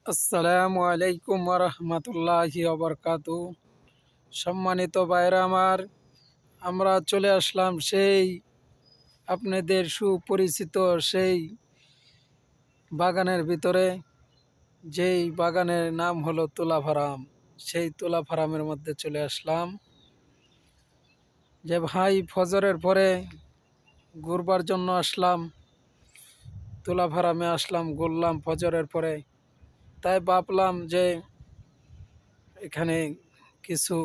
আসসালামু আলাইকুম রহমতুল্লাহি ওবরকাতু। সম্মানিত ভাইরা আমার, আমরা চলে আসলাম সেই আপনাদের সুপরিচিত সেই বাগানের ভিতরে, যেই বাগানের নাম হলো তুলা ফার্ম। সেই তুলা ফার্মের মধ্যে চলে আসলাম। যে ভাই, ফজরের পরে ঘুরবার জন্য আসলাম, তুলা ফার্মে আসলাম, ঘুরলাম ফজরের পরে। তাই ভাবলাম যে এখানে কিছু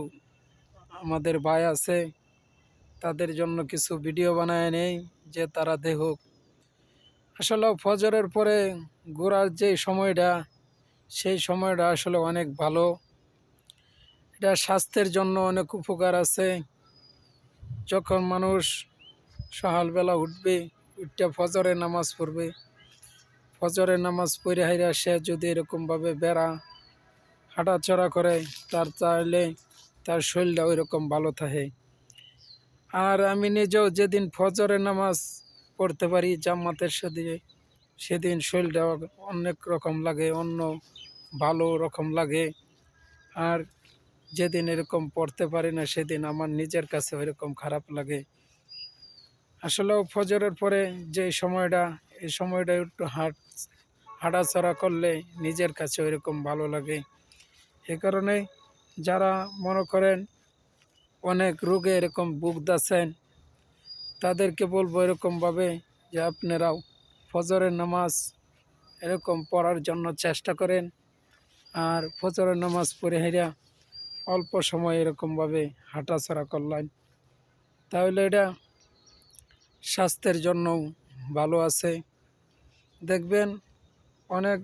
আমাদের ভাই আছে, তাদের জন্য কিছু ভিডিও বানায় নেই, যে তারা দেখুক। আসলে ফজরের পরে ঘোরার যে সময়টা, সেই সময়টা আসলে অনেক ভালো। এটা স্বাস্থ্যের জন্য অনেক উপকার আছে। যখন মানুষ সকালবেলা উঠবে, উঠতে ফজরের নামাজ পড়বে, ফজরের নামাজ পড়ে হাইরা সে যদি এরকমভাবে হাঁটাচড়া করে, তাহলে তার শরীরটা ওই রকম ভালো থাকে। আর আমি নিজেও যেদিন ফজরের নামাজ পড়তে পারি জামাতের সাথে, সেদিন শরীরটা অনেক রকম লাগে, অন্য ভালো রকম লাগে। আর যেদিন এরকম পড়তে পারি না, সেদিন আমার নিজের কাছে ওইরকম খারাপ লাগে। আসলেও ফজরের পরে যে সময়টা, এই সময়টা একটু হাঁটাচড়া করলে নিজের কাছে ওইরকম ভালো লাগে। এ কারণে যারা মনে করেন অনেক রোগে এরকম ভুগতেছেন, তাদেরকে বলবো এরকমভাবে যে আপনারাও ফজরের নামাজ এরকম পড়ার জন্য চেষ্টা করেন। আর ফজরের নামাজ পড়ে হেরা অল্প সময় এরকমভাবে হাঁটাচড়া করলেন, তাহলে এটা স্বাস্থ্যের জন্য ভালো আছে। দেখবেন অনেক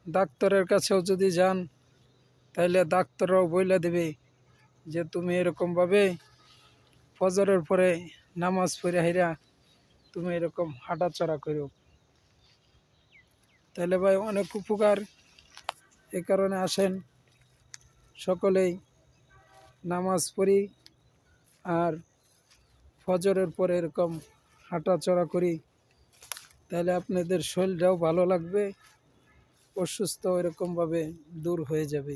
ডাক্তারের কাছেও যদি যান, তাহলে ডাক্তাররাও বলে দেবে যে তুমি এরকমভাবে ফজরের পরে নামাজ পড়ে হেরা তুমি এরকম হাঁটাচড়া করো। তাহলে ভাই অনেক উপকার। এ কারণে আসেন সকলেই নামাজ পড়ি, আর ফজরের পরে এরকম হাঁটাচড়া করি, তাহলে আপনাদের শরীরটাও ভালো লাগবে, অসুস্থ এরকমভাবে দূর হয়ে যাবে।